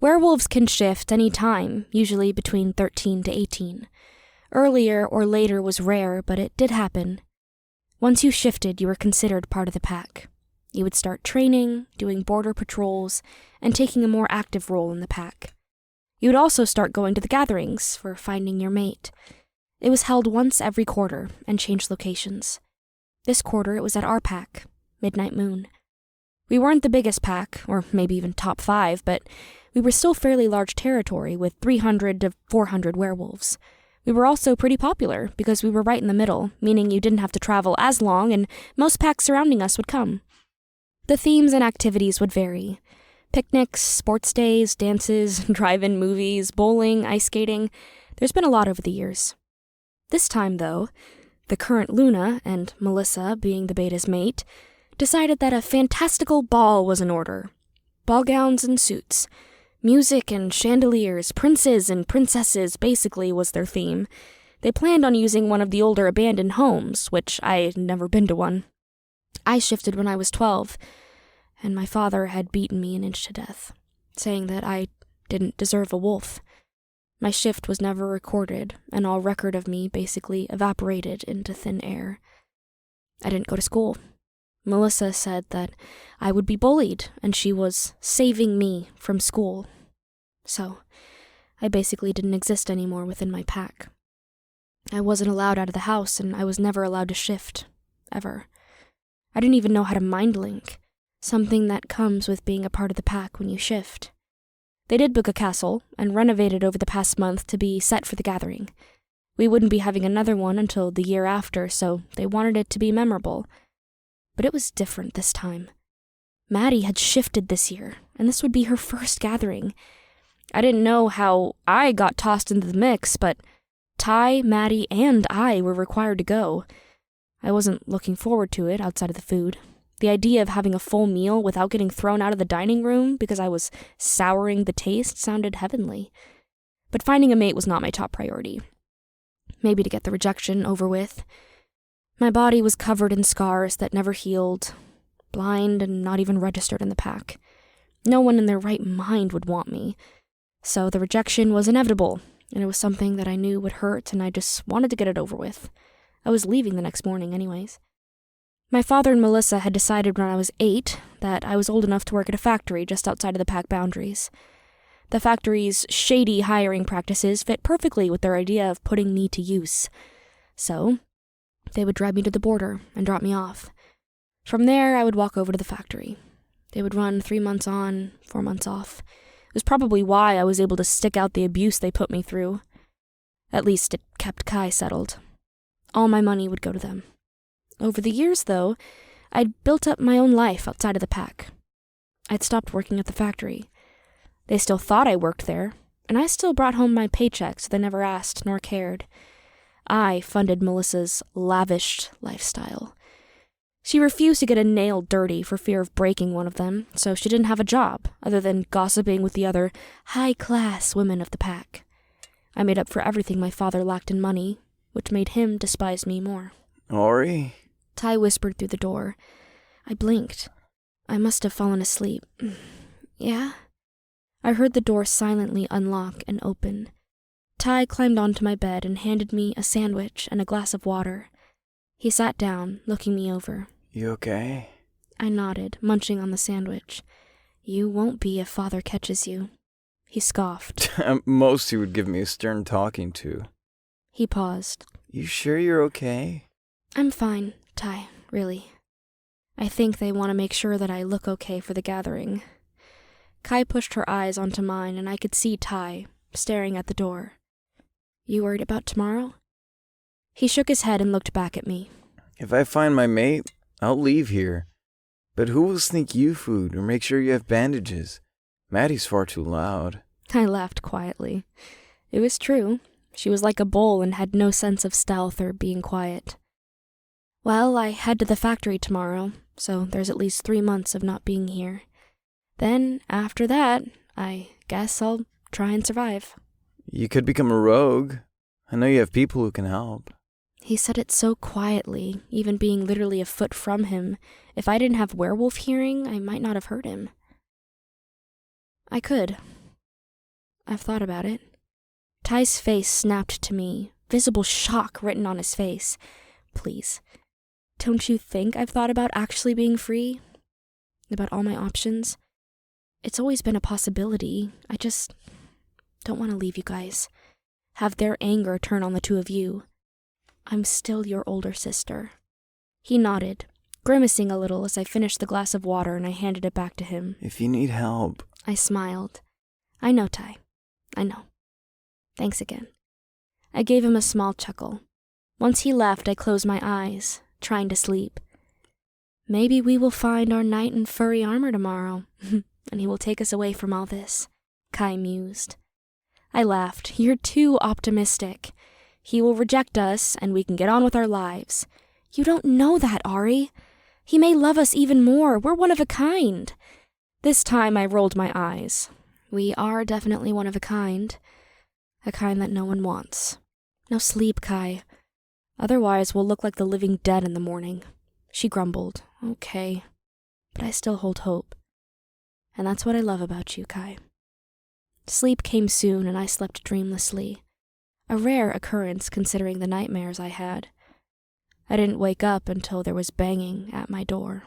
Werewolves can shift any time, usually between 13 to 18. Earlier or later was rare, but it did happen. Once you shifted, you were considered part of the pack. You would start training, doing border patrols, and taking a more active role in the pack. You would also start going to the gatherings for finding your mate. It was held once every quarter and changed locations. This quarter it was at our pack, Midnight Moon. We weren't the biggest pack, or maybe even top 5, but we were still fairly large territory with 300 to 400 werewolves. We were also pretty popular because we were right in the middle, meaning you didn't have to travel as long and most packs surrounding us would come. The themes and activities would vary. Picnics, sports days, dances, drive-in movies, bowling, ice skating. There's been a lot over the years. This time, though, the current Luna, and Melissa, being the beta's mate, decided that a fantastical ball was in order. Ball gowns and suits. Music and chandeliers, princes and princesses basically was their theme. They planned on using one of the older abandoned homes, which I had never been to one. I shifted when I was 12, and my father had beaten me an inch to death, saying that I didn't deserve a wolf. My shift was never recorded, and all record of me basically evaporated into thin air. I didn't go to school. Melissa said that I would be bullied, and she was saving me from school. So, I basically didn't exist anymore within my pack. I wasn't allowed out of the house, and I was never allowed to shift, ever. I didn't even know how to mind link, something that comes with being a part of the pack when you shift. They did book a castle, and renovated over the past month to be set for the gathering. We wouldn't be having another one until the year after, so they wanted it to be memorable. But it was different this time. Maddie had shifted this year, and this would be her first gathering. I didn't know how I got tossed into the mix, but Ty, Maddie, and I were required to go. I wasn't looking forward to it outside of the food. The idea of having a full meal without getting thrown out of the dining room because I was souring the taste sounded heavenly. But finding a mate was not my top priority. Maybe to get the rejection over with. My body was covered in scars that never healed, blind and not even registered in the pack. No one in their right mind would want me. So the rejection was inevitable, and it was something that I knew would hurt, and I just wanted to get it over with. I was leaving the next morning anyways. My father and Melissa had decided when I was 8 that I was old enough to work at a factory just outside of the pack boundaries. The factory's shady hiring practices fit perfectly with their idea of putting me to use. So, they would drive me to the border and drop me off. From there, I would walk over to the factory. They would run 3 months on, 4 months off. It was probably why I was able to stick out the abuse they put me through. At least it kept Kai settled. All my money would go to them. Over the years, though, I'd built up my own life outside of the pack. I'd stopped working at the factory. They still thought I worked there, and I still brought home my paychecks. They never asked nor cared. I funded Melissa's lavish lifestyle. She refused to get a nail dirty for fear of breaking one of them, so she didn't have a job other than gossiping with the other high-class women of the pack. I made up for everything my father lacked in money, which made him despise me more. Auri? Ty whispered through the door. I blinked. I must have fallen asleep. Yeah? I heard the door silently unlock and open. Ty climbed onto my bed and handed me a sandwich and a glass of water. He sat down, looking me over. You okay? I nodded, munching on the sandwich. You won't be if Father catches you. He scoffed. At most he would give me a stern talking to. He paused. You sure you're okay? I'm fine, Ty, really. I think they want to make sure that I look okay for the gathering. Kai pushed her eyes onto mine, and I could see Ty, staring at the door. You worried about tomorrow? He shook his head and looked back at me. If I find my mate, I'll leave here. But who will sneak you food or make sure you have bandages? Maddie's far too loud. I laughed quietly. It was true. She was like a bull and had no sense of stealth or being quiet. Well, I head to the factory tomorrow, so there's at least 3 months of not being here. Then, after that, I guess I'll try and survive. You could become a rogue. I know you have people who can help. He said it so quietly, even being literally a foot from him. If I didn't have werewolf hearing, I might not have heard him. I could. I've thought about it. Ty's face snapped to me, visible shock written on his face. Please, don't you think I've thought about actually being free? About all my options? It's always been a possibility. I just don't want to leave you guys. Have their anger turn on the two of you. I'm still your older sister. He nodded, grimacing a little as I finished the glass of water and I handed it back to him. If you need help. I smiled. I know, Ty. I know. Thanks again. I gave him a small chuckle. Once he left, I closed my eyes, trying to sleep. Maybe we will find our knight in furry armor tomorrow, and he will take us away from all this, Kai mused. I laughed. You're too optimistic. He will reject us, and we can get on with our lives. You don't know that, Auri. He may love us even more. We're one of a kind. This time I rolled my eyes. We are definitely one of a kind that no one wants. Now sleep, Kai. Otherwise we'll look like the living dead in the morning. She grumbled. Okay. But I still hold hope. And that's what I love about you, Kai. Sleep came soon and I slept dreamlessly. A rare occurrence considering the nightmares I had. I didn't wake up until there was banging at my door.